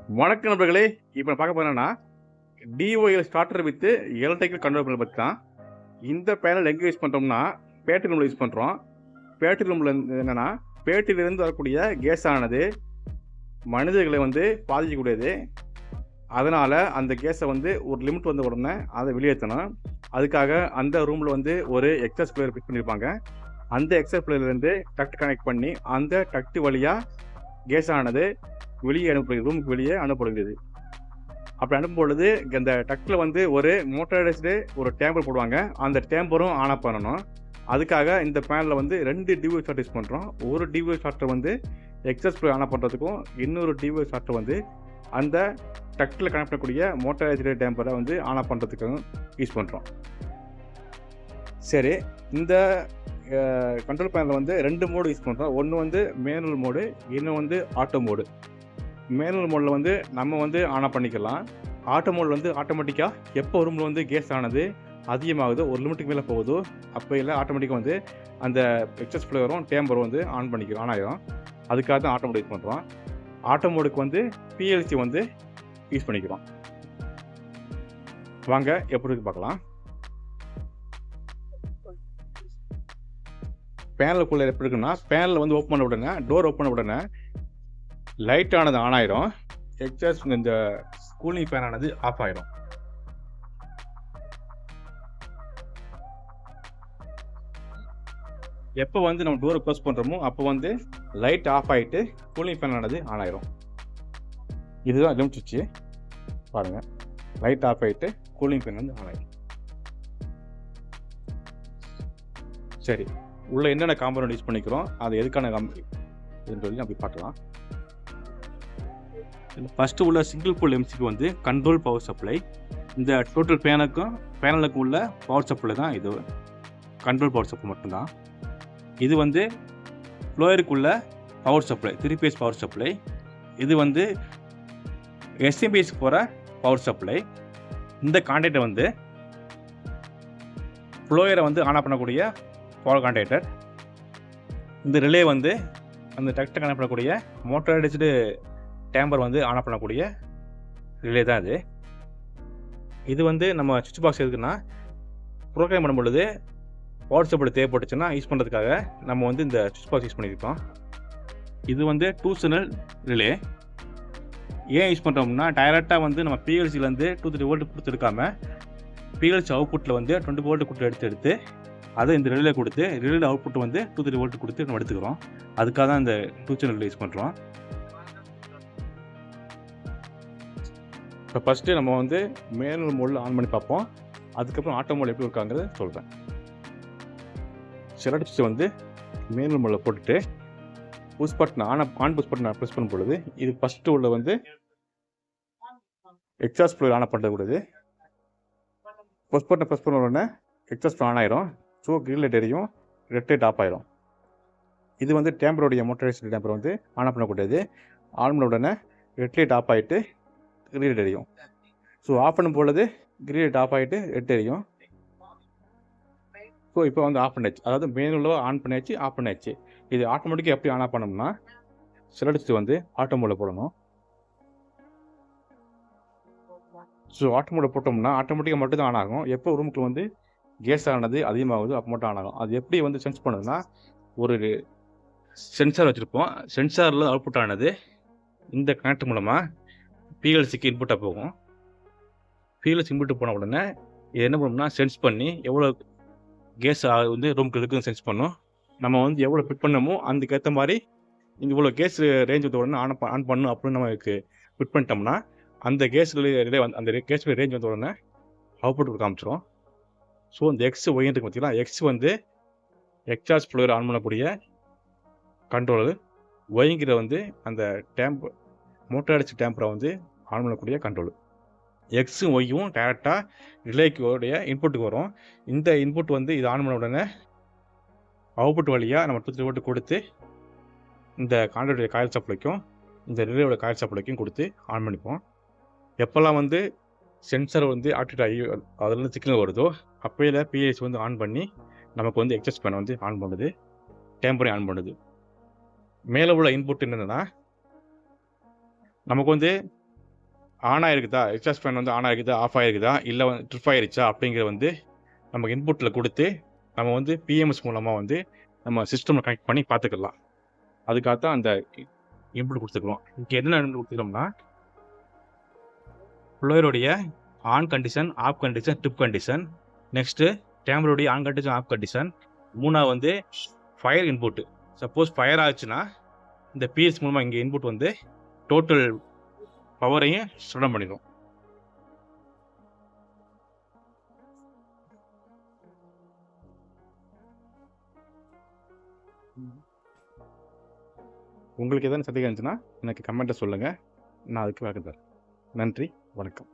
வணக்கம் நண்பர்களே. இப்போ நான் பார்க்க போறேன்னா, DOL starter with electrical control panel பத்தி தான். இந்த பேனல் எங்க யூஸ் பண்றோம்னா, பேட்டரி ரூம்ல யூஸ் பண்றோம். பேட்டரி ரூம்ல என்னன்னா, பேட்டரியிலிருந்து வரக்கூடிய கேஸ் ஆனது மனிதர்களை பாதிக்கக்கூடியது. அதனால அந்த கேஸை ஒரு லிமிட் வந்த உடனே அதை வெளியேற்றணும். அதுக்காக அந்த ரூம்ல ஒரு எக்ஸாஸ்ட் பிளேயர் ஃபிட் பண்ணியிருப்பாங்க. அந்த எக்ஸாஸ்ட் பிளேயர்லேருந்து டக்ட் கனெக்ட் பண்ணி அந்த டக்ட் வழியா கேஸ் ஆனது வெளியே அனுப்புகிறது, ரூமுக்கு வெளியே அனுப்பப்படுகிறது. அப்படி அனுப்பும் பொழுது இந்த டக்கில் ஒரு மோட்டரைஸ்டு ஒரு டேம்பர் போடுவாங்க. அந்த டேம்பரும் ஆன் ஆஃப் பண்ணணும். அதுக்காக இந்த பேனலில் 2 டிவி ஷார்ட் யூஸ் பண்ணுறோம். ஒரு டிவி ஷார்ட்டை எக்ஸஸ் ப்ளே ஆன் பண்ணுறதுக்கும், இன்னொரு டிவி ஷார்ட்டை அந்த டக்கில் கனெக்ட் பண்ணக்கூடிய மோட்டரைஸ்டு டேம்பரை ஆன் ஆஃப் பண்ணுறதுக்கும் யூஸ் பண்ணுறோம். சரி, இந்த கண்ட்ரோல் பேனலில் 2 மோடு யூஸ் பண்ணுறோம். ஒன்று மேனுவல் மோடு, இன்னும் ஆட்டோ மோடு. மேனுவல் மோடில் நம்ம ஆன் ஆஃப் பண்ணிக்கலாம். ஆட்டோ மோடில் ஆட்டோமேட்டிக்காக எப்போ ரூமில் கேஸ் ஆனது அதிகமாகுது, ஒரு லிமிட்டுக்கு மேலே போகுதோ அப்போ இல்லை ஆட்டோமேட்டிக்காக அந்த எக்ஸஸ் ஃப்ளேவரும் டேம்பரும் ஆன் ஆகிடும். அதுக்காக தான் ஆட்டோ மோடு யூஸ் பண்ணுறோம். ஆட்டோ மோடுக்கு பிஎல்சி யூஸ் பண்ணிக்கிறோம். வாங்க எப்படி பார்க்கலாம். பேனலுக்குள்ளே எப்படி இருக்குன்னா, பேனலில் ஓப்பன் பண்ண உடனே, டோர் ஓப்பன் பண்ண உடனே லைட் ஆனது ஆன் ஆயிரும். எக்ஸாஸ்ட் இந்த கூலிங் ஃபேன் ஆனது ஆஃப் ஆயிரும். எப்போ நம்ம டோரை க்ளோஸ் பண்ணுறோமோ அப்போ லைட் ஆஃப் ஆகிட்டு கூலிங் ஃபேன் ஆனது ஆன் ஆயிரும். இதுதான் லிமிட் சுவிட்ச். பாருங்கள், லைட் ஆஃப் ஆகிட்டு கூலிங் ஃபேன் ஆன் ஆயிரும். சரி, உள்ள என்னென்ன காம்பனண்ட் யூஸ் பண்ணிக்கிறோம், அது எதுக்கான இதுன்னு சொல்லி அப்படி பார்க்கலாம். ஃபஸ்ட்டு உள்ள சிங்கிள் போல் எம்சிக்கு கண்ட்ரோல் பவர் சப்ளை. இந்த டோட்டல் பேனலுக்கும் உள்ள பவர் சப்ளை தான் இது. கண்ட்ரோல் பவர் சப்ளை மட்டும்தான். இது ஃப்ளோயருக்குள்ள power supply, 3 phase power supply. இது எஸ்எம்பிஎஸ்க்கு போகிற பவர் சப்ளை. இந்த கான்டாக்டை ஃப்ளோயரை ஆன் ஆஃப் பண்ணக்கூடிய பவர் கான்டாக்டர். இந்த ரிலே அந்த டக்டை கனெக்ட் பண்ணக்கூடிய மோட்டரைஸ்டு டேம்பர் ஆன் ஆஃப் பண்ணக்கூடிய ரிலே தான் இது. இது நம்ம சுவிட்ச் பாக்ஸ் எதுக்குன்னா, ப்ரோக்ராம் பண்ணும் பொழுது பவர் சப்ளை தேவைப்பட்டுச்சுன்னா யூஸ் பண்ணுறதுக்காக நம்ம இந்த சுவிட்ச் பாக்ஸ் யூஸ் பண்ணியிருக்கோம். இது 2 சேனல் ரிலே. ஏன் யூஸ் பண்ணுறோம்னா, டைரெக்டாக நம்ம பிஎல்சிலேருந்து 230 வோல்ட் கொடுத்து எடுக்காமல், பிஎல்சி அவுட்புட்டில் 20 வோல்ட் கொடுத்து எடுத்து அதை இந்த ரிலே கொடுத்து, ரிலே அவுட்புட் 230 வோல்ட் கொடுத்து நம்ம எடுத்துக்கிறோம். அதுக்காக தான் இந்த 2 சேனல் ரிலே யூஸ் பண்ணுறோம். இப்போ ஃபஸ்ட்டு நம்ம மேனுவல் மோடில் ஆன் பண்ணி பார்ப்போம். அதுக்கப்புறம் ஆட்டோ மோட் எப்படி இருக்காங்கிறத சொல்கிறேன். செலக்ட் சுவிட்சை மேனுவல் மோடில் போட்டுட்டு push button on push button press பண்ணும் பொழுது இது ஃபஸ்ட்டு உள்ள எக்ஸாஸ்ட் ஃப்ளோர் ஆன் பண்ணுறது. புஷ் பட்டன் ப்ரெஸ் பண்ண உடனே எக்ஸாஸ்ட் ஆன் ஆயிரும். ஸோ க்ரீன் லைட் எரியும், ரெட் லைட் ஆஃப் ஆயிரும். இது டேம்பரோடைய மோட்டரைஸ்டு டேம்பர் ஆன் பண்ணக்கூடியது. ஆன் பண்ண உடனே ரெட் லைட் ஆஃப் ஆகிட்டு க்ரீன் லைட் எரியும். ஸோ ஆஃப் பண்ணும் பொழுது க்ரீன் லைட் ஆஃப் ஆகிட்டு ரெட் எரியும். ஸோ இப்போ ஆஃப் பண்ணியாச்சு. அதாவது மேனுவலாக ஆன் பண்ணியாச்சு, ஆஃப் பண்ணியாச்சு. இது ஆட்டோமேட்டிக்காக எப்படி ஆன் ஆஃப் பண்ணோம்னா, செலக்ட் ஆட்டோ மோடில் போடணும். ஸோ ஆட்டோ மோடில் போட்டோம்னா ஆட்டோமேட்டிக்காக மட்டும் தான் ஆன் ஆகும். எப்போ ரூமுக்கு கேஸ் ஆனது அதிகமாகுது அப்போ மட்டும் ஆன் ஆகும். அது எப்படி சென்ஸ் பண்ணுதுன்னா, ஒரு சென்சார் வச்சுருப்போம். சென்சாரில் அவுட்புட் ஆனது இந்த கனெக்ட் மூலமாக பிஎல்சிக்கு இன்புட்டாக போகும். பிஎல்சி இன்புட்டு போன உடனே இது என்ன பண்ணணும்னா, சென்ஸ் பண்ணி எவ்வளோ கேஸ் ரூமுக்கு இருக்குன்னு சென்ஸ் பண்ணும். நம்ம எவ்வளோ ஃபிட் பண்ணமோ அதுக்கேற்ற மாதிரி இவ்வளோ கேஸ் ரேஞ்ச் வந்த உடனே ஆன் பண்ணணும் அப்படின்னு நமக்கு ஃபிட் பண்ணிட்டோம்னா, அந்த கேஸ் அந்த கேஸ் ரேஞ்ச் வந்த உடனே அவுட்புட் காமிச்சிடும். ஸோ இந்த எக்ஸ் ஒய் இருக்கு பார்த்தீங்கன்னா, எக்ஸ் எக்ஸாஸ்ட் ஃப்ளோயர் ஆன் பண்ணக்கூடிய கண்ட்ரோலு, ஒய்ங்கிற அந்த டேம்பர் மோட்டரைஸ்டு டேம்பரை ஆன் பண்ணக்கூடிய கண்ட்ரோலு. எக்ஸும் ஒய்யும் டேரெக்டாக ரிலேக்குடைய இன்புட்டுக்கு வரும். இந்த இன்புட் இது ஆன் பண்ண உடனே அவுட்புட் வழியாக நம்ம 230 வோல்ட் கொடுத்து இந்த கான்டாக்டுடைய காயில் சப்ளைக்கும் இந்த ரிலேயோட காயில் சப்ளைக்கும் கொடுத்து ஆன் பண்ணிப்போம். எப்போல்லாம் சென்சார் ஆக்டிவேட் ஆகி அதுலேருந்து சிக்னல் வருதோ அப்போயில பிஎஸ் ஆன் பண்ணி நமக்கு எக்ஸஸ் பேன் ஆன் பண்ணுது, டேம்பரையும் ஆன் பண்ணுது. மேலே உள்ள இன்புட் என்னென்னா, நமக்கு ஆன் ஆயிருக்குதா, எக்ஸாஸ்ட் ஃபேன் வந்து ஆன் ஆயிருக்குதா, ஆஃப் ஆயிருக்குதா, இல்லை வந்து ட்ரிப் ஆயிருச்சா அப்படிங்கிறது வந்து நமக்கு இன்புட்டில் கொடுத்து நம்ம வந்து பிஎம்எஸ் மூலமாக வந்து நம்ம சிஸ்டமில் கனெக்ட் பண்ணி பார்த்துக்கலாம். அதுக்காக தான் அந்த இன்புட் கொடுத்துக்கிறோம். இங்கே என்ன இன்புட் கொடுத்துக்கிறோம்னா ஃப்ளோயருடைய on condition, off condition, trip condition, next கேமரோடைய ஆன் கண்டிஷன், ஆஃப் கண்டிஷன், மூணாவது வந்து ஃபயர் இன்புட்டு. சப்போஸ் ஃபயர் ஆச்சுன்னா இந்த பிஎஸ் மூலமாக இங்கே இன்புட் வந்து டோட்டல் பவரையும் ஸ்டோர் பண்ணிடும். உங்களுக்கு எதாவது சந்தேகம் இருந்துச்சுன்னா எனக்கு கமெண்ட்டை சொல்லுங்கள், நான் அதுக்கு விளக்கம் தரேன். நன்றி, வணக்கம்.